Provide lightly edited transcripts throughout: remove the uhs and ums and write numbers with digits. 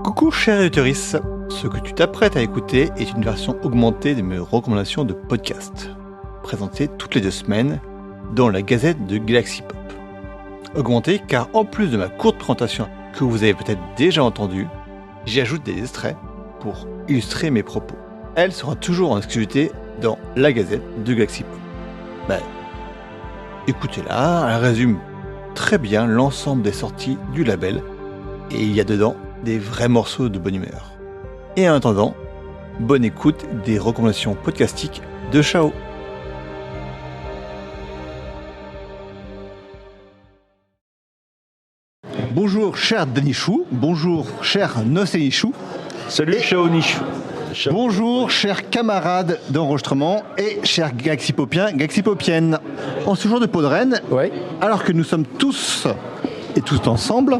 Coucou chère auditrice, ce que tu t'apprêtes à écouter est une version augmentée de mes recommandations de podcast, présentées toutes les 2 semaines dans la Gazette de Galaxy Pop. Augmentée car en plus de ma courte présentation que vous avez peut-être déjà entendue, j'y ajoute des extraits pour illustrer mes propos. Elle sera toujours en exclusivité dans la Gazette de Galaxy Pop. Écoutez-la, elle résume très bien l'ensemble des sorties du label et il y a dedans des vrais morceaux de bonne humeur. Et en attendant, bonne écoute des recommandations podcastiques de Chao. Bonjour cher Danichou, bonjour cher Nosenichou. Salut Chao Nichou. Bonjour chers camarades d'enregistrement et chers Galaxy-Popiens, Galaxy-Popiennes. En ce jour de peau de reine, alors que nous sommes tous et tous ensemble,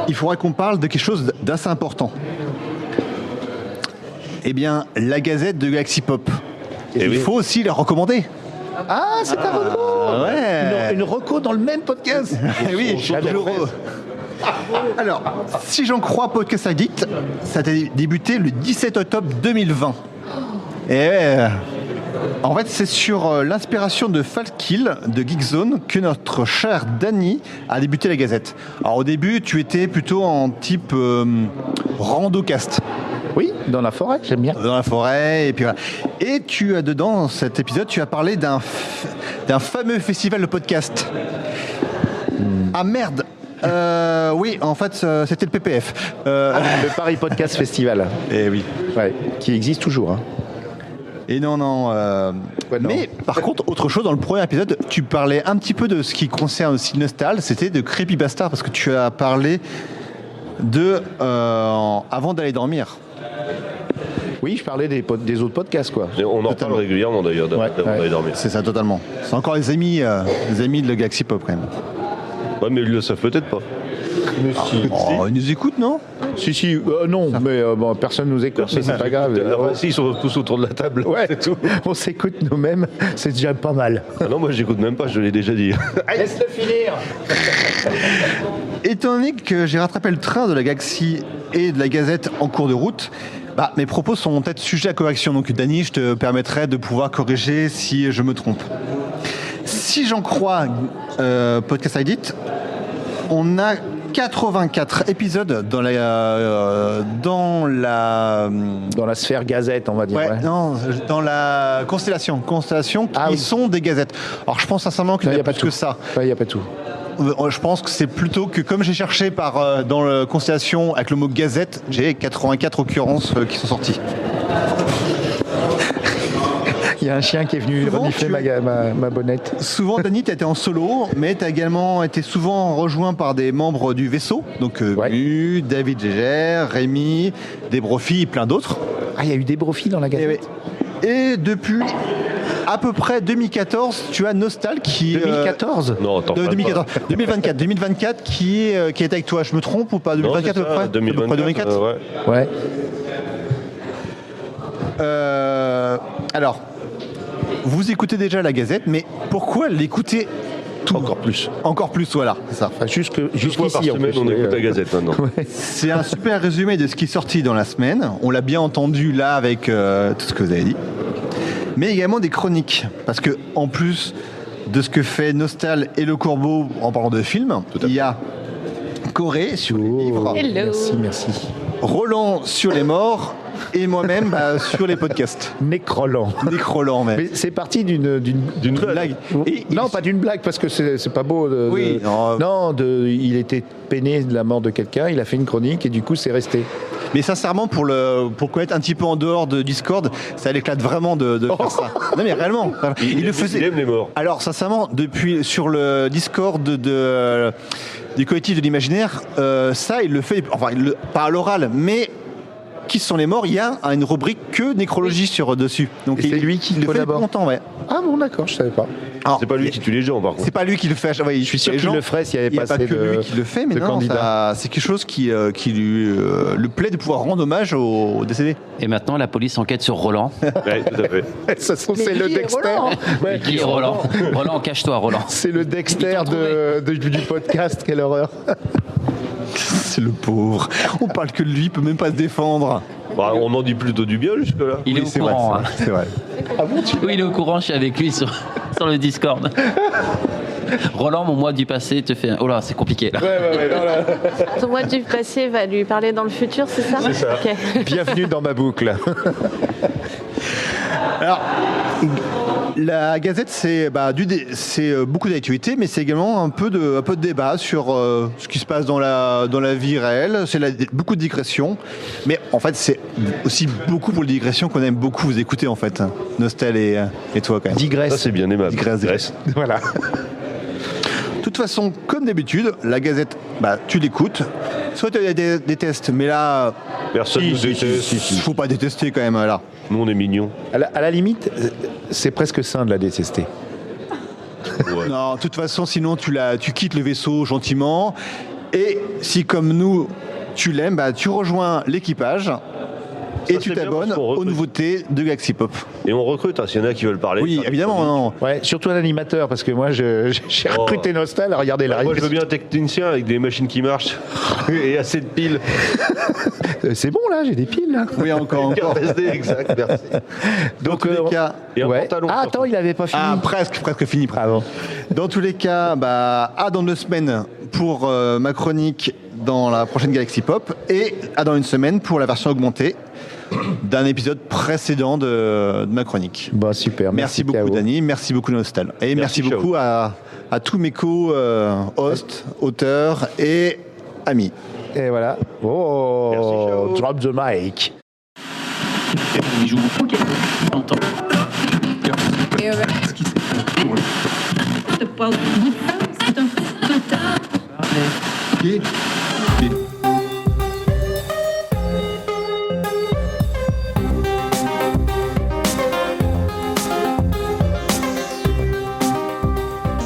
il faudrait qu'on parle de quelque chose d'assez important. Eh bien, la Gazette de Galaxy Pop. Et il faut aussi la recommander. Ah, c'est un reco. Ouais. Une reco dans le même podcast. Oui, j'adore. Alors, si j'en crois Podcast Addict, ça a débuté le 17 octobre 2020. Et en fait, c'est sur l'inspiration de Falkill de Geekzone que notre cher Dany a débuté la Gazette. Alors au début, tu étais plutôt en type randocast. Oui, dans la forêt, j'aime bien. Dans la forêt, et puis voilà. Et tu as dedans, dans cet épisode, tu as parlé d'un fameux festival de podcast. Ah merde. Oui, en fait, c'était le PPF. Le Paris Podcast Festival. Eh oui. Ouais, qui existe toujours. Hein. Et non. Mais par contre, autre chose, dans le premier épisode, tu parlais un petit peu de ce qui concerne aussi Nostal, c'était de Creepypasta, parce que tu as parlé de avant d'aller dormir. Oui, je parlais des autres podcasts, quoi. Et on en parle régulièrement d'ailleurs d'avant d'aller dormir. C'est ça, totalement. C'est encore les amis de Galaxy Pop, quand même. Ouais, mais ils le savent peut-être pas. Ils nous écoutent, non ? Si, non, mais bon, personne nous écoute, mais c'est pas grave. Si, ils sont tous autour de la table, ouais, c'est tout. On s'écoute nous-mêmes, c'est déjà pas mal. Ah non, moi j'écoute même pas, je l'ai déjà dit. Laisse-le finir. Étant donné que j'ai rattrapé le train de la Galaxy et de la Gazette en cours de route, mes propos sont peut-être sujets à correction. Donc Dany, je te permettrai de pouvoir corriger si je me trompe. Si j'en crois Podcast Edit, on a 84 épisodes dans la sphère Gazette, on va dire. Ouais. Non, dans la constellation qui sont des gazettes. Alors je pense sincèrement qu'il n'y a pas plus que ça. Il n'y a pas tout. Je pense que c'est plutôt que comme j'ai cherché dans la constellation avec le mot gazette, j'ai 84 occurrences qui sont sorties. Il y a un chien qui est venu renifler ma bonnette. Souvent, Dany, tu as été en solo, mais tu as également été souvent rejoint par des membres du vaisseau. Donc, Mu, David Gégère, Rémi, Débrofi et plein d'autres. Ah, il y a eu Débrofi dans la Gazette. Et depuis à peu près 2014, tu as Nostal qui... 2014 Non, attends. 2024 qui est avec toi. Je me trompe ou pas? 2024 non, à peu près 2024, ouais. Alors, vous écoutez déjà la Gazette, mais pourquoi l'écouter Encore plus, voilà, c'est ça. Enfin, Jusqu'à par semaine, on écoute la Gazette maintenant. Ouais. C'est un super résumé de ce qui est sorti dans la semaine. On l'a bien entendu là avec tout ce que vous avez dit. Mais également des chroniques. Parce que en plus de ce que fait Nostal et Le Corbeau en parlant de films, il y a Corée sur les livres. Hello. Merci. Roland sur les morts. Et moi-même sur les podcasts. Nécrolant même. Mais c'est parti d'une blague. Non, pas d'une blague, parce que c'est pas beau. Il était peiné de la mort de quelqu'un, il a fait une chronique et du coup c'est resté. Mais sincèrement, pour connaître un petit peu en dehors de Discord, ça l'éclate vraiment de faire ça. Non mais réellement. Il le faisait. Il aime les morts. Alors sincèrement, depuis sur le Discord du collectif de l'imaginaire, ça il le fait, pas à l'oral, mais qui sont les morts, il y a une rubrique que nécrologie dessus. Donc c'est lui qui le fait collabore. Longtemps, ouais. Ah bon, d'accord, je savais pas. Alors, c'est pas lui qui tue les gens, par contre. C'est pas lui qui le fait. Ouais, je suis sûr qu'il le ferait s'il n'y avait pas que lui qui le fait, mais non, c'est quelque chose qui lui le plaît de pouvoir rendre hommage aux décédés. Et maintenant, la police enquête sur Roland. Oui, tout à fait. C'est le Dexter. Qui est Roland? Roland, cache-toi, Roland. C'est le Dexter du podcast, quelle horreur. C'est le pauvre. On parle que de lui, il peut même pas se défendre. Bah, on en dit plutôt du bien jusque-là. Il est au courant. Hein. C'est vrai. Oui, il est au courant, je suis avec lui sur le Discord. Roland, mon moi du passé te fait... Oh là, c'est compliqué là. Ton moi du passé va lui parler dans le futur, c'est ça ? C'est ça. Okay. Bienvenue dans ma boucle. Alors, la Gazette, c'est beaucoup d'actualités, mais c'est également un peu de débat sur ce qui se passe dans la vie réelle. C'est beaucoup de digressions, mais en fait, c'est aussi beaucoup pour les digressions qu'on aime beaucoup vous écouter, en fait. Nostal et toi, quand même. Digresse. Ça, c'est bien aimable. Digresse. Voilà. De toute façon, comme d'habitude, la Gazette, tu l'écoutes. Soit tu as des tests, mais là, Personne ne déteste. il faut pas détester quand même, là. Nous, on est mignons. À la limite, c'est presque sain de la détester. Ouais. Non, de toute façon, sinon tu quittes le vaisseau gentiment. Et si, comme nous, tu l'aimes, tu rejoins l'équipage. Et tu c'est bien t'abonnes parce qu'on recrute. aux nouveautés de Galaxy Pop. Et on recrute, s'il y en a qui veulent parler. Oui, évidemment, non. Ouais, surtout un animateur, parce que moi, j'ai recruté Nostal. Regardez la Moi, je veux bien un technicien avec des machines qui marchent et assez de piles. C'est bon, là, j'ai des piles, là. Oui, encore. Carte SD, exact, merci. Dans tous les cas. Et un ouais. pantalon. Ah, attends, il avait pas fini. Ah, presque fini. Bravo. Dans tous les cas, dans 2 semaines pour ma chronique dans la prochaine Galaxy Pop et dans 1 semaine pour la version augmentée d'un épisode précédent de ma chronique. Bon, super. Merci beaucoup, K.O. Dany. Merci beaucoup, Nostal. Et merci Merci, beaucoup à tous mes co-hosts, auteurs et amis. Et voilà. Oh, Merci, K.O. drop the mic. Il joue beaucoup. Longtemps.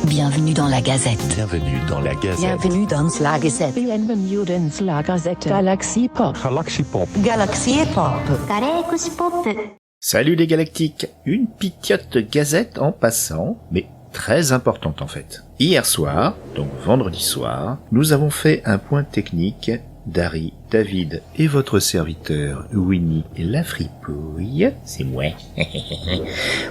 Bienvenue dans la Gazette. Bienvenue dans la Gazette. Bienvenue dans la Gazette. Bienvenue dans la Gazette. Galaxy Pop. Galaxy Pop. Galaxy Pop. Galaxy Pop. Salut les galactiques. Une pitiote gazette en passant, mais très importante en fait. Hier soir, donc vendredi soir, nous avons fait un point technique. Dari, David et votre serviteur Winnie la fripouille, c'est moi.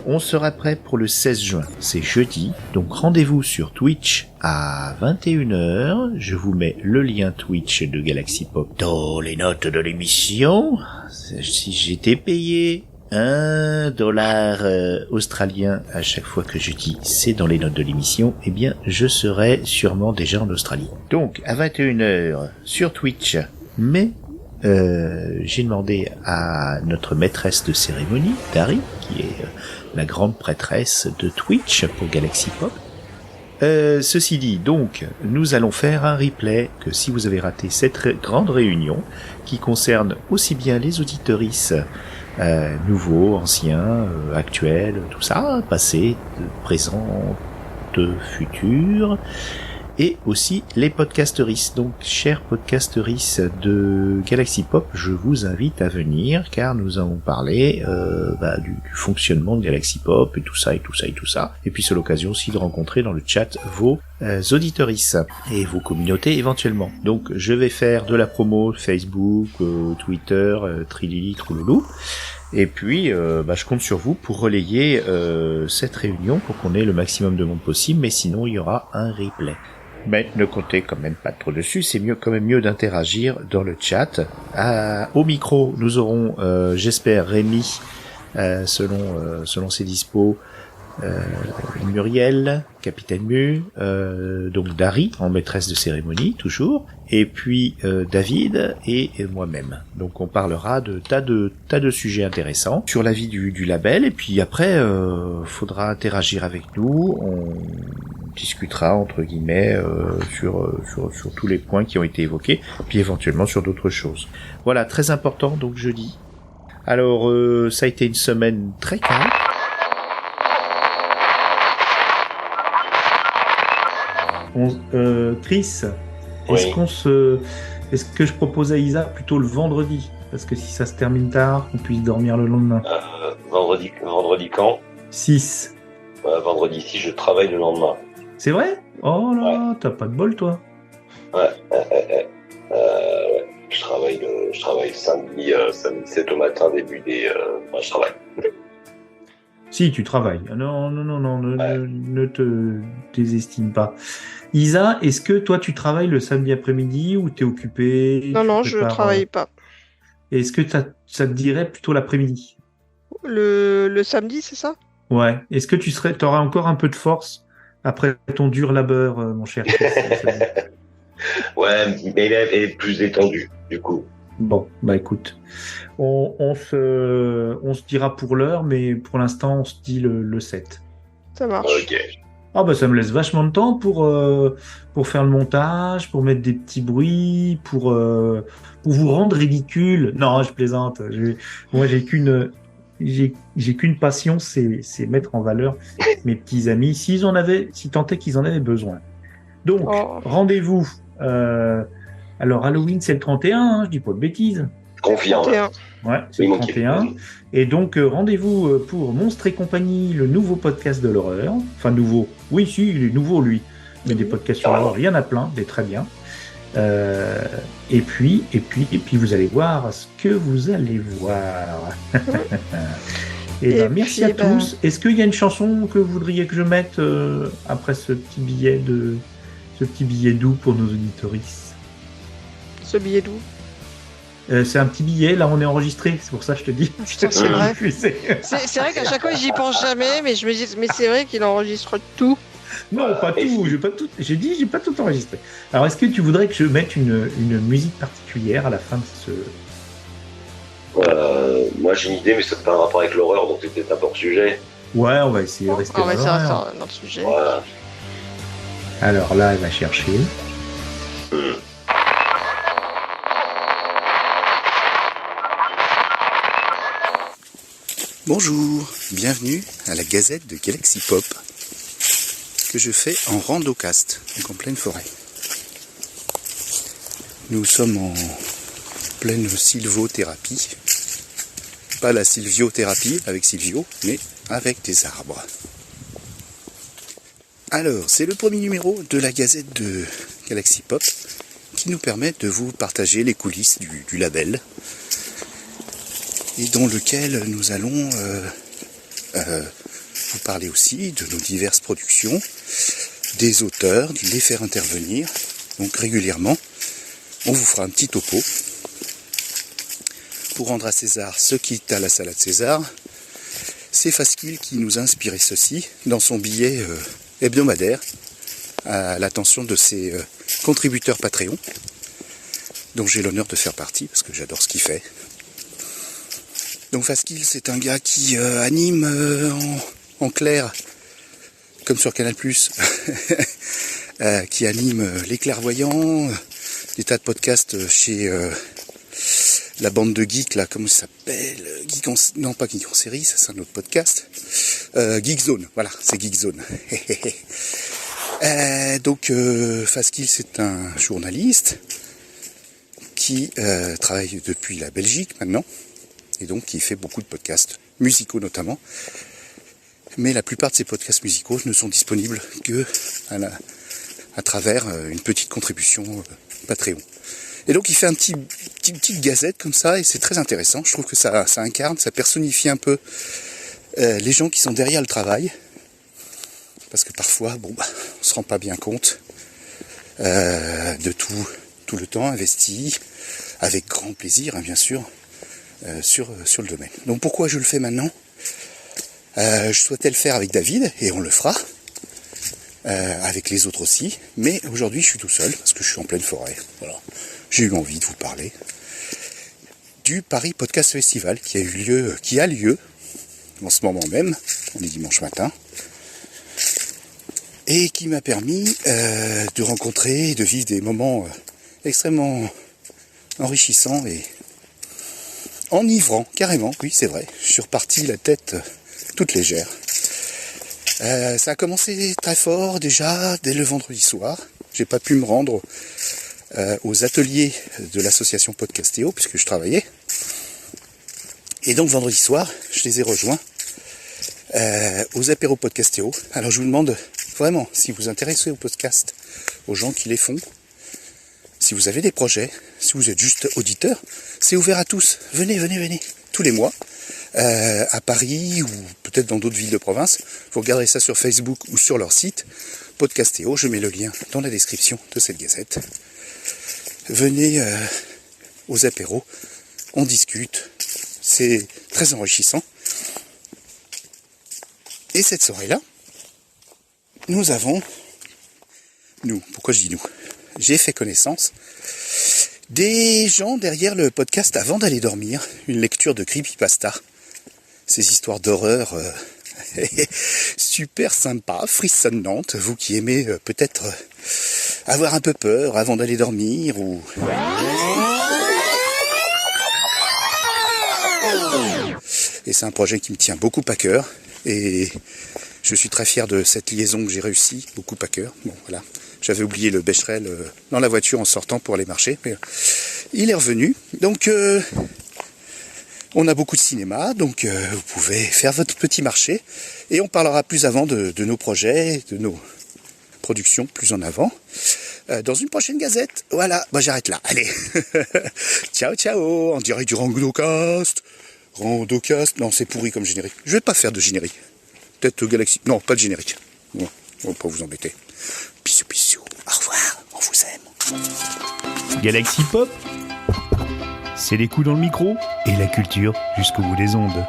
On sera prêt pour le 16 juin, c'est jeudi, donc rendez-vous sur Twitch à 21h. Je vous mets le lien Twitch de Galaxy Pop dans les notes de l'émission. Si j'étais payé $1 australien à chaque fois que je dis c'est dans les notes de l'émission, eh bien je serai sûrement déjà en Australie. Donc à 21h sur Twitch, mais j'ai demandé à notre maîtresse de cérémonie, Dari, qui est la grande prêtresse de Twitch pour Galaxy Pop. Ceci dit, donc, nous allons faire un replay que si vous avez raté cette grande réunion, qui concerne aussi bien les auditeuristes nouveaux, anciens, actuels, tout ça, passé, présent, futur, et aussi les podcasteristes. Donc, chers podcasteristes de Galaxy Pop, je vous invite à venir, car nous allons parler du fonctionnement de Galaxy Pop, et tout ça, et tout ça, et tout ça. Et puis c'est l'occasion aussi de rencontrer dans le chat vos auditeuristes et vos communautés éventuellement. Donc, je vais faire de la promo Facebook, Twitter, Trilili, Trouloulou. Et puis, je compte sur vous pour relayer cette réunion pour qu'on ait le maximum de monde possible, mais sinon il y aura un replay. Mais ne comptez quand même pas trop dessus, c'est quand même mieux d'interagir dans le chat. Au micro, nous aurons, j'espère, Rémi, selon ses dispos, Muriel, Capitaine Mu, donc Dari, en maîtresse de cérémonie, toujours, et puis David et moi-même. Donc on parlera de tas de sujets intéressants sur la vie du label, et puis après, faudra interagir avec nous, on discutera entre guillemets sur tous les points qui ont été évoqués, puis éventuellement sur d'autres choses. Voilà, très important, donc jeudi. Alors, ça a été une semaine très calme. Chris, Oui. est-ce que je propose à Isa plutôt le vendredi? Parce que si ça se termine tard, on puisse dormir le lendemain. Vendredi quand 6. Vendredi 6, je travaille le lendemain. C'est vrai? Oh là, t'as pas de bol, toi. Ouais, Ouais. Je travaille samedi 7 au matin, je travaille. Si, tu travailles. Non, ne te désestime pas. Isa, est-ce que toi, tu travailles le samedi après-midi ou t'es occupé? Non, je travaille pas. Est-ce que ça te dirait plutôt l'après-midi? Le samedi, c'est ça? Ouais. Est-ce que t'auras encore un peu de force après ton dur labeur, mon cher Chris? Ouais, mais il est plus détendu, du coup. Bon, bah écoute, on se dira pour l'heure, mais pour l'instant, on se dit le 7. Ça marche. Ok. Ah bah ça me laisse vachement de temps pour faire le montage, pour mettre des petits bruits, pour vous rendre ridicule. Non, je plaisante. Moi, j'ai qu'une passion, c'est mettre en valeur mes petits amis, si tant est qu'ils en avaient besoin. Donc, rendez-vous. Alors, Halloween, c'est le 31, hein, je dis pas de bêtises. Confirme. Ouais, c'est le 31. Et donc, rendez-vous pour Monstres et compagnie, le nouveau podcast de l'horreur. Enfin, nouveau. Oui, si, il est nouveau, lui. Mais des podcasts sur l'horreur, il y en a plein, des très bien. Et puis, vous allez voir ce que vous allez voir. Merci à tous. Est-ce qu'il y a une chanson que vous voudriez que je mette après ce petit billet doux pour nos auditoristes? Ce billet doux. C'est un petit billet, là on est enregistré, c'est pour ça que je te dis. Putain, c'est vrai. C'est vrai qu'à chaque fois j'y pense jamais, mais je me dis, mais c'est vrai qu'il enregistre tout. Non, pas tout, j'ai dit j'ai pas tout enregistré. Alors est-ce que tu voudrais que je mette une musique particulière à la fin de ce... Moi j'ai une idée, mais ça n'a pas un rapport avec l'horreur, donc c'est peut-être un peu hors sujet. Ouais, on va essayer de rester dans notre sujet. Voilà. Alors là, elle va chercher. Bonjour, bienvenue à la Gazette de Galaxy Pop que je fais en randocast, donc en pleine forêt. Nous sommes en pleine sylvothérapie, pas la sylviothérapie avec Silvio, mais avec des arbres. Alors, c'est le premier numéro de la Gazette de Galaxy Pop qui nous permet de vous partager les coulisses du label, et dans lequel nous allons vous parler aussi de nos diverses productions, des auteurs, les faire intervenir. Donc régulièrement, on vous fera un petit topo pour rendre à César ce qui est à la salade César. C'est Faskill qui nous a inspiré ceci dans son billet hebdomadaire à l'attention de ses contributeurs Patreon, dont j'ai l'honneur de faire partie parce que j'adore ce qu'il fait. Donc Faskill, c'est un gars qui anime en clair, comme sur Canal+, qui anime Les Clairvoyants, des tas de podcasts chez la bande de geeks, là, comment ça s'appelle? Non, pas Geek en série, ça c'est un autre podcast. Geekzone, voilà, c'est Geekzone. Donc Faskill, c'est un journaliste qui travaille depuis la Belgique maintenant, et donc qui fait beaucoup de podcasts, musicaux notamment. Mais la plupart de ces podcasts musicaux ne sont disponibles que à travers une petite contribution Patreon. Et donc il fait une petite gazette comme ça, et c'est très intéressant. Je trouve que ça incarne, ça personnifie un peu les gens qui sont derrière le travail. Parce que parfois, on se rend pas bien compte de tout le temps investi, avec grand plaisir, hein, bien sûr, sur le domaine. Donc pourquoi je le fais maintenant ? Je souhaitais le faire avec David, et on le fera, avec les autres aussi, mais aujourd'hui je suis tout seul, parce que je suis en pleine forêt. Voilà. J'ai eu envie de vous parler du Paris Podcast Festival qui a lieu en ce moment même, on est dimanche matin, et qui m'a permis de rencontrer et de vivre des moments extrêmement enrichissants et enivrants, carrément, oui c'est vrai. Je suis reparti la tête toute légère. Ça a commencé très fort déjà dès le vendredi soir. J'ai pas pu me rendre aux ateliers de l'association Podcastéo puisque je travaillais. Et donc vendredi soir, je les ai rejoints aux apéros Podcastéo. Alors je vous demande vraiment, si vous vous intéressez aux podcasts, aux gens qui les font, Si vous avez des projets, si vous êtes juste auditeur, c'est ouvert à tous. Venez, tous les mois, à Paris ou peut-être dans d'autres villes de province. Vous regarderez ça sur Facebook ou sur leur site, Podcastéo, je mets le lien dans la description de cette gazette. Venez aux apéros, on discute, c'est très enrichissant. Et cette soirée-là, pourquoi je dis nous ? J'ai fait connaissance des gens derrière le podcast avant d'aller dormir, une lecture de creepypasta. Ces histoires d'horreur super sympa, frissonnantes, vous qui aimez peut-être avoir un peu peur avant d'aller dormir ou... Et c'est un projet qui me tient beaucoup à cœur et je suis très fier de cette liaison que j'ai réussi, beaucoup à cœur. Bon, voilà. J'avais oublié le Becherel dans la voiture en sortant pour aller marcher, mais il est revenu. Donc, on a beaucoup de cinéma, donc vous pouvez faire votre petit marché. Et on parlera plus avant de nos projets, de nos productions plus en avant, dans une prochaine gazette. Voilà, j'arrête là. Allez, ciao, en direct du Randocast. Non, c'est pourri comme générique. Je vais pas faire de générique. Peut-être Galaxy... Non, pas de générique. Bon, on va pas vous embêter. Bisous, au revoir, on vous aime. Galaxy Pop, c'est les coups dans le micro et la culture jusqu'au bout des ondes.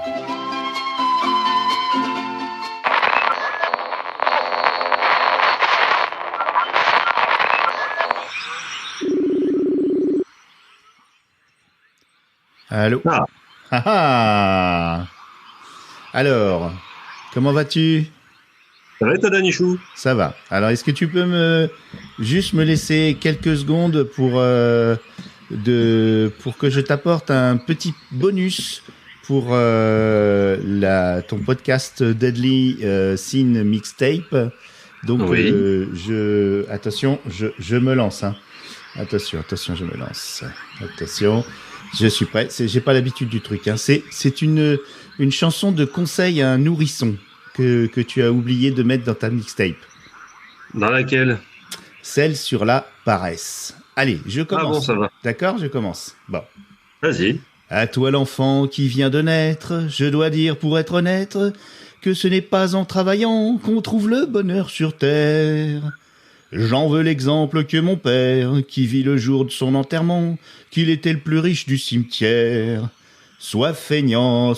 Allô. Alors, comment vas-tu ? Ça va, toi, Danichou ? Ça va. Alors, est-ce que tu peux juste me laisser quelques secondes pour que je t'apporte un petit bonus pour ton podcast Deadly Scene Mixtape. Donc, oui. attention, je me lance. Hein. Attention, je me lance. Attention, je suis prêt. J'ai pas l'habitude du truc. Hein. C'est une chanson de conseil à un nourrisson que tu as oublié de mettre dans ta mixtape. Dans laquelle ? Celle sur la paresse. Allez, je commence. Ah bon, ça va. D'accord, je commence. Bon. Vas-y. À toi l'enfant qui vient de naître, je dois dire pour être honnête que ce n'est pas en travaillant qu'on trouve le bonheur sur terre. J'en veux l'exemple que mon père, qui vit le jour de son enterrement, qu'il était le plus riche du cimetière. Sois feignant,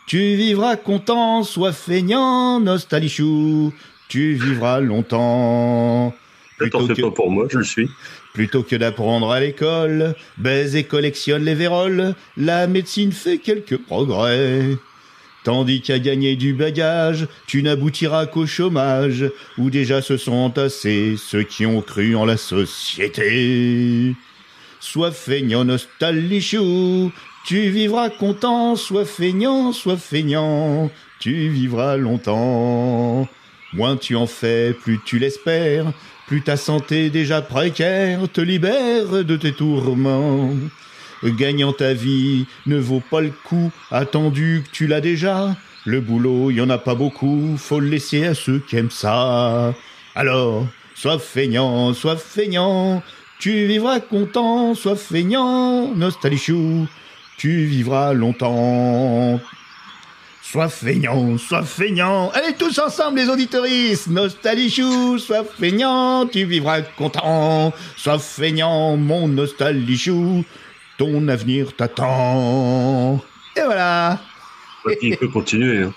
tu vivras content, sois feignant, nostalichou, tu vivras longtemps. T'en fais pas pour moi, je le suis. Plutôt que d'apprendre à l'école, baise et collectionne les véroles, la médecine fait quelques progrès. Tandis qu'à gagner du bagage, tu n'aboutiras qu'au chômage, où déjà se sont entassés ceux qui ont cru en la société. Sois feignant, nostalichou, tu vivras content, sois feignant, tu vivras longtemps. Moins tu en fais, plus tu l'espères, plus ta santé déjà précaire te libère de tes tourments. Gagnant ta vie ne vaut pas le coup, attendu que tu l'as déjà. Le boulot, y en a pas beaucoup, faut le laisser à ceux qui aiment ça. Alors, sois feignant, tu vivras content, sois feignant, nostalichou, tu vivras longtemps. Sois feignant. Allez, tous ensemble, les auditeuristes. Nostalichou, sois feignant, tu vivras content. Sois feignant, mon nostalichou, ton avenir t'attend. Et voilà. Il peut continuer. Hein.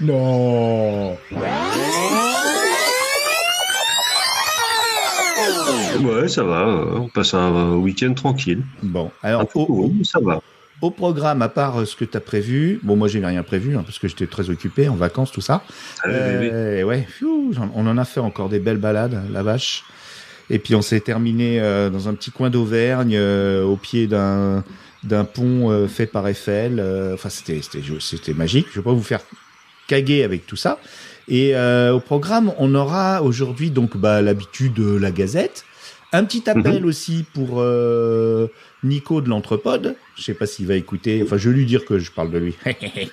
Non. Ouais, ça va. On passe un week-end tranquille. Bon, alors, ça va. Au programme, à part ce que tu as prévu, bon, moi, j'ai rien prévu, hein, parce que j'étais très occupé, en vacances, tout ça. Oui. Ouais, on en a fait encore des belles balades, la vache. Et puis, on s'est terminé dans un petit coin d'Auvergne, au pied d'un pont fait par Eiffel. Enfin, c'était magique. Je vais pas vous faire caguer avec tout ça. Et au programme, on aura aujourd'hui, donc, l'habitude de la Gazette. Un petit appel aussi pour Nico de l'Entrepode. Je sais pas s'il va écouter. Enfin, je vais lui dire que je parle de lui.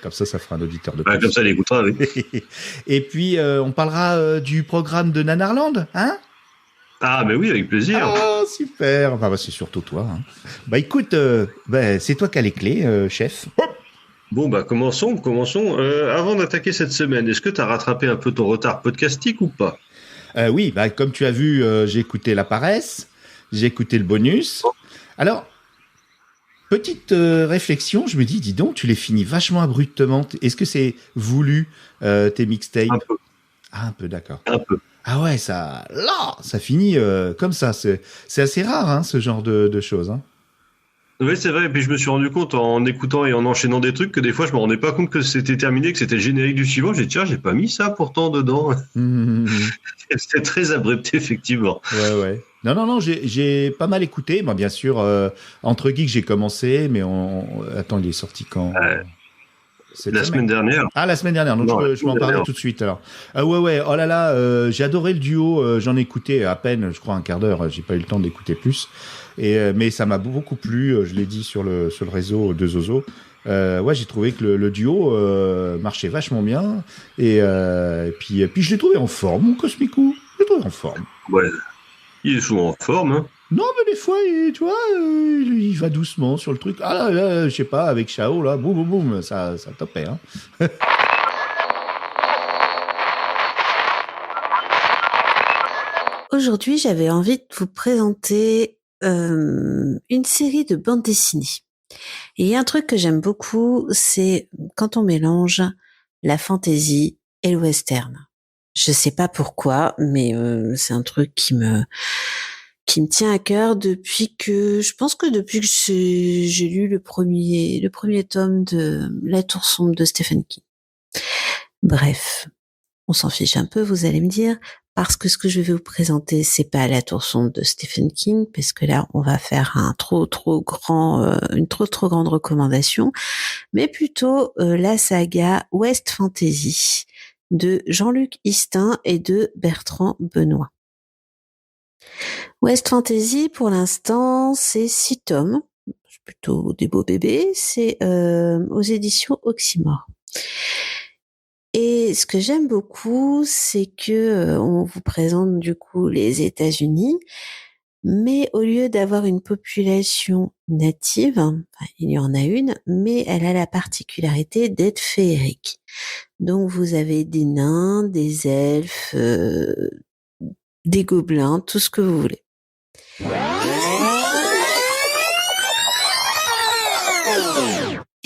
Comme ça fera un auditeur de plus. Comme ça, il écoutera. Oui. Et puis, on parlera du programme de Nanarland, hein ? Ah, mais oui, avec plaisir. Ah, super. Bah, c'est surtout toi. Hein. Bah, écoute, c'est toi qui as les clés, chef. Bon, bah, commençons. Avant d'attaquer cette semaine, est-ce que tu as rattrapé un peu ton retard podcastique ou pas? Oui, bah, comme tu as vu, j'ai écouté la paresse, j'ai écouté le bonus. Alors, petite réflexion, je me dis donc, tu les finis vachement abruptement. Est-ce que c'est voulu, tes mixtapes? Un peu. Ah, un peu, d'accord. Un peu. Ah ouais, ça finit comme ça. C'est assez rare, hein, ce genre de choses. Hein. Oui, c'est vrai. Et puis je me suis rendu compte en écoutant et en enchaînant des trucs que des fois je me rendais pas compte que c'était terminé, que c'était le générique du suivant. J'ai dit tiens, j'ai pas mis ça pourtant dedans. C'était très abrupt effectivement. Ouais. Non, j'ai pas mal écouté. Bon, bien sûr, Entre Geeks j'ai commencé, mais attends, il est sorti quand? La semaine dernière. Ah, la semaine dernière. Donc je vais en parler tout de suite alors. Ah ouais. Oh là là, j'ai adoré le duo. J'en ai écouté à peine, je crois un quart d'heure. J'ai pas eu le temps d'écouter plus. Mais ça m'a beaucoup plu. Je l'ai dit sur le réseau de Zozo. Ouais, j'ai trouvé que le duo marchait vachement bien. Et puis je l'ai trouvé en forme, mon Cosmicou. Je l'ai trouvé en forme. Ouais. Il est souvent en forme. Hein. Non, mais des fois, tu vois, il va doucement sur le truc. Ah là, je sais pas, avec Chao, là, boum, ça topait. Hein. Aujourd'hui, j'avais envie de vous présenter une série de bandes dessinées. Et il y a un truc que j'aime beaucoup, c'est quand on mélange la fantasy et le western. Je sais pas pourquoi, mais c'est un truc qui me tient à cœur depuis que j'ai lu le premier tome de La Tour sombre de Stephen King. Bref, on s'en fiche un peu, vous allez me dire, parce que ce que je vais vous présenter, c'est pas La Tour sombre de Stephen King, parce que là, on va faire une trop grande recommandation, mais plutôt la saga West Fantasy de Jean-Luc Istin et de Bertrand Benoît. West Fantasy, pour l'instant, c'est 6 tomes. C'est plutôt des beaux bébés. C'est aux éditions Oxymore. Et ce que j'aime beaucoup, c'est que on vous présente du coup les États-Unis, mais au lieu d'avoir une population native, il y en a une, mais elle a la particularité d'être féerique. Donc vous avez des nains, des elfes, des gobelins, tout ce que vous voulez.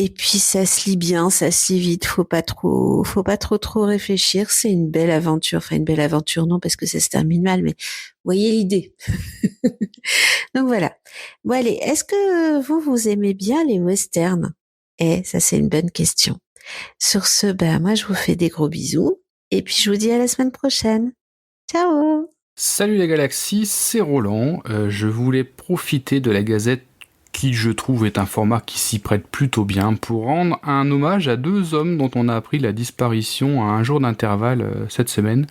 Et puis ça se lit bien, ça se lit vite, faut pas trop réfléchir, c'est une belle aventure, non parce que ça se termine mal, mais voyez l'idée. Donc voilà. Bon allez, est-ce que vous aimez bien les westerns? Ça c'est une bonne question. Sur ce, moi je vous fais des gros bisous, et puis je vous dis à la semaine prochaine. Ciao! Salut la galaxie, c'est Roland. Je voulais profiter de la Gazette qui, je trouve, est un format qui s'y prête plutôt bien pour rendre un hommage à 2 hommes dont on a appris la disparition à un jour d'intervalle cette semaine.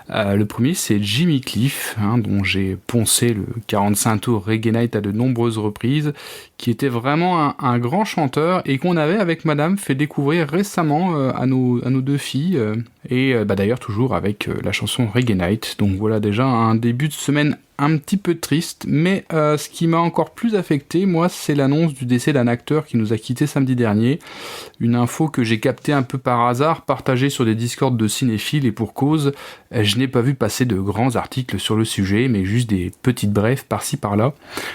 Le premier, c'est Jimmy Cliff, dont j'ai poncé le 45 tours Reggae Night à de nombreuses reprises, qui était vraiment un grand chanteur et qu'on avait, avec madame, fait découvrir récemment à nos 2 filles, et d'ailleurs toujours avec la chanson Reggae Night. Donc voilà déjà un début de semaine un petit peu triste, mais ce qui m'a encore plus affecté, moi, c'est l'annonce du décès d'un acteur qui nous a quittés samedi dernier. Une info que j'ai captée un peu par hasard, partagée sur des discords de cinéphiles, et pour cause, je n'ai pas vu passer de grands articles sur le sujet, mais juste des petites brèves par-ci par-là.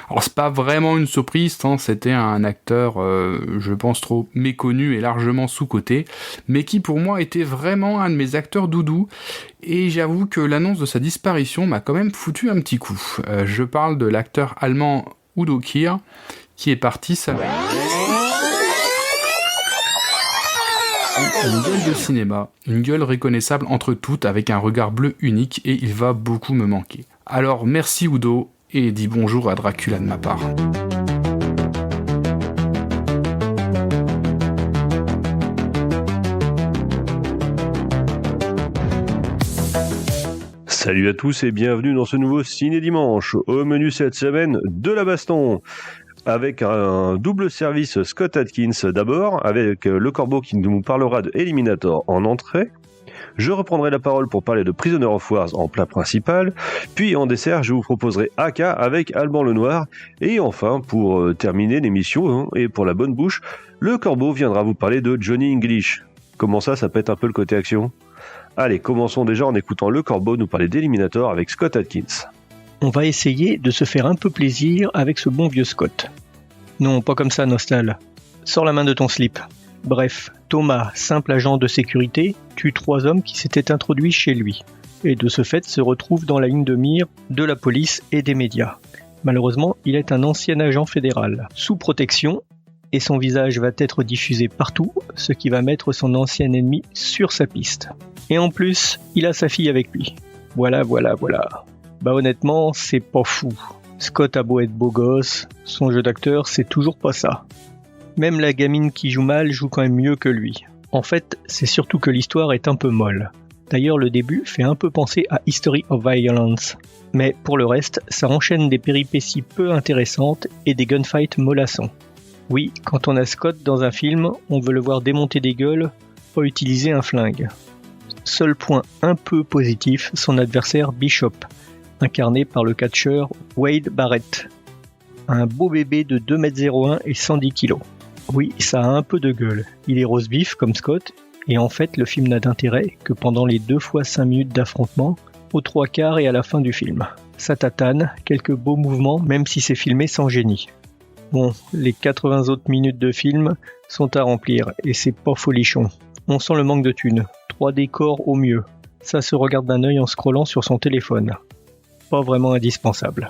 Alors c'est pas vraiment une surprise, c'était un acteur, je pense, trop méconnu et largement sous-coté, mais qui pour moi était vraiment un de mes acteurs doudous, et j'avoue que l'annonce de sa disparition m'a quand même foutu un petit coup. Je parle de l'acteur allemand Udo Kier, qui est parti une gueule de cinéma, une gueule reconnaissable entre toutes avec un regard bleu unique, et il va beaucoup me manquer. Alors merci Udo, et dis bonjour à Dracula de ma part. Salut à tous et bienvenue dans ce nouveau Ciné Dimanche. Au menu cette semaine, de la baston, avec un double service Scott Adkins d'abord, avec Le Corbeau qui nous parlera de Eliminator en entrée, Je reprendrai la parole pour parler de Prisoner of War en plat principal, puis en dessert, je vous proposerai Aka avec Alban Lenoir, et enfin, pour terminer l'émission, et pour la bonne bouche, le Corbeau viendra vous parler de Johnny English. Comment ça pète un peu le côté action ? Allez, commençons déjà en écoutant le Corbeau nous parler d'Eliminator avec Scott Adkins. On va essayer de se faire un peu plaisir avec ce bon vieux Scott. Non, pas comme ça, Nostal. Sors la main de ton slip. Bref, Thomas, simple agent de sécurité, tue 3 hommes qui s'étaient introduits chez lui, et de ce fait se retrouve dans la ligne de mire de la police et des médias. Malheureusement, il est un ancien agent fédéral, sous protection, et son visage va être diffusé partout, ce qui va mettre son ancien ennemi sur sa piste. Et en plus, il a sa fille avec lui. Voilà. Bah honnêtement, c'est pas fou. Scott a beau être beau gosse, son jeu d'acteur, c'est toujours pas ça. Même la gamine qui joue mal joue quand même mieux que lui. En fait, c'est surtout que l'histoire est un peu molle. D'ailleurs, le début fait un peu penser à History of Violence. Mais pour le reste, ça enchaîne des péripéties peu intéressantes et des gunfights mollassons. Oui, quand on a Scott dans un film, on veut le voir démonter des gueules, pas utiliser un flingue. Seul point un peu positif, son adversaire Bishop, incarné par le catcheur Wade Barrett. Un beau bébé de 2m01 et 110 kg. Oui, ça a un peu de gueule. Il est rose vif comme Scott, et en fait le film n'a d'intérêt que pendant les 2 fois 5 minutes d'affrontement, aux 3/4 et à la fin du film. Ça tatane, quelques beaux mouvements, même si c'est filmé sans génie. Bon, les 80 autres minutes de film sont à remplir, et c'est pas folichon. On sent le manque de thunes. 3 décors au mieux. Ça se regarde d'un œil en scrollant sur son téléphone. Pas vraiment indispensable.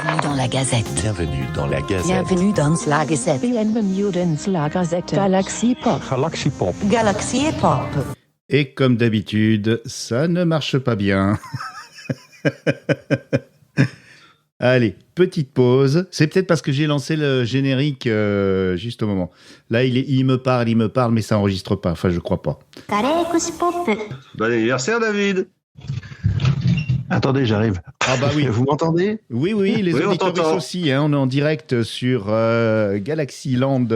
Bienvenue dans la Gazette. Bienvenue dans la Gazette. Bienvenue dans la Gazette. Bienvenue dans la Gazette. Galaxy Pop. Galaxy Pop. Galaxy Pop. Et comme d'habitude, ça ne marche pas bien. Allez, petite pause. C'est peut-être parce que j'ai lancé le générique juste au moment. Là, il me parle, mais ça enregistre pas. Enfin, je crois pas. Galaxy Pop. Bon anniversaire, David. Attendez, j'arrive. Ah bah oui. Vous m'entendez ? Oui, les Oui, auditeurs aussi. On est en direct sur Galaxyland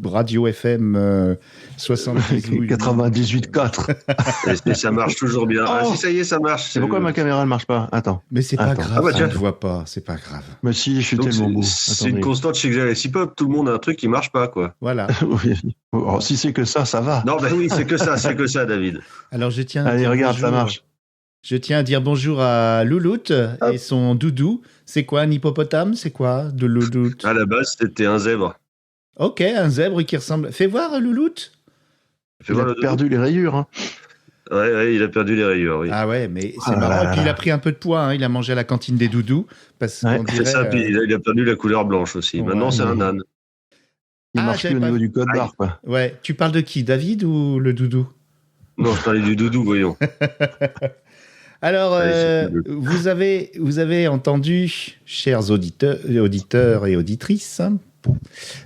Radio FM 98.4. Et ça marche toujours bien. Ah si, ça y est, ça marche. C'est pourquoi ma caméra ne marche pas ? Attends. Mais c'est pas grave, on ne voit pas, c'est pas grave. Mais si, je suis tellement beau. C'est une constante chez Galaxy Pop. Tout le monde a un truc qui marche pas, quoi. Voilà. Oui. Oh, si c'est que ça va. Non, oui, c'est que ça, David. Alors je tiens. Allez, regarde, ça marche. Je tiens à dire bonjour à Louloute et son doudou. C'est quoi, un hippopotame ? C'est quoi, de Louloute ? À la base, c'était un zèbre. Ok, un zèbre qui ressemble... Fais voir, Louloute. Il a perdu les rayures. Hein. Ouais, il a perdu les rayures, oui. Ah ouais, mais c'est marrant. Et puis il a pris un peu de poids. Hein. Il a mangé à la cantine des doudous. Parce qu'on dirait, c'est ça, puis il a perdu la couleur blanche aussi. Ouais, maintenant, c'est un âne. Il marche plus au niveau du code barre, quoi. Ouais, tu parles de qui ? David ou le doudou ? Non, je parlais du doudou, voyons. Alors, vous avez entendu, chers auditeurs et auditrices,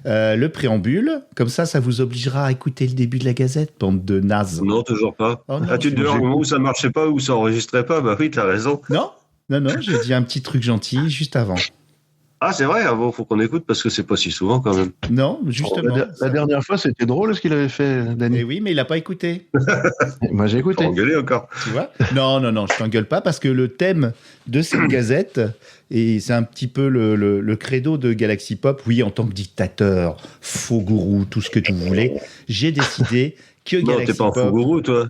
le préambule. Comme ça vous obligera à écouter le début de la Gazette, bande de nazes. Non, toujours pas. Oh, non, tu te dis au moment où ça marchait pas, où ça enregistrait pas, bah oui, t'as raison. Non, j'ai dit un petit truc gentil juste avant. Ah, c'est vrai, bon, faut qu'on écoute parce que c'est pas si souvent quand même. Non, justement. La dernière fois, c'était drôle ce qu'il avait fait, Danny. Eh oui, mais il n'a pas écouté. Moi, j'ai écouté. Engueulé encore. Tu vois ? Non, je t'engueule pas parce que le thème de cette gazette, et c'est un petit peu le credo de Galaxy Pop, oui, en tant que dictateur, faux gourou, tout ce que tu voulais, j'ai décidé que non, Galaxy t'es pas un Pop... faux gourou, toi.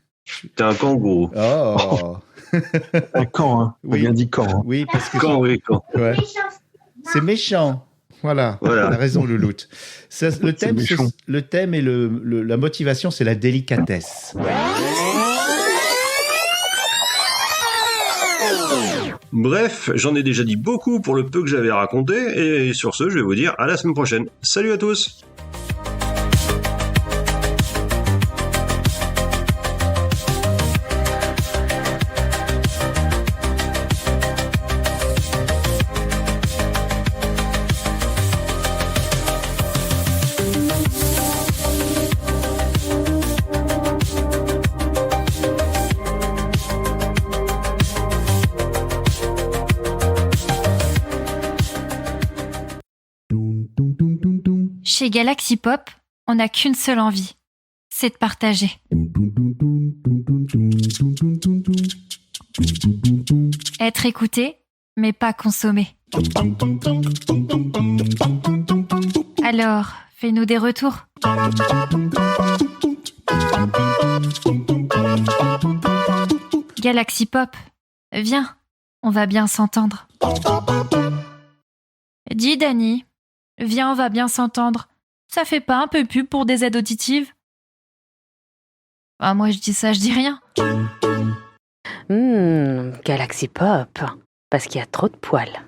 T'es un kangourou. Oh. Un camp, hein. Oui. On bien dit camp. Hein. Oui, parce que... Quand. Ouais. C'est méchant. Voilà. T'as raison, Louloute. Le thème et la motivation, c'est la délicatesse. Bref, j'en ai déjà dit beaucoup pour le peu que j'avais raconté, et sur ce, je vais vous dire à la semaine prochaine. Salut à tous! Chez Galaxy Pop, on n'a qu'une seule envie, c'est de partager. Être écouté, mais pas consommé. Alors, fais-nous des retours. Galaxy Pop, viens, on va bien s'entendre. Dis Dany, viens, on va bien s'entendre. Ça fait pas un peu pub pour des aides auditives? Ah, moi je dis ça, je dis rien. Galaxy Pop, parce qu'il y a trop de poils.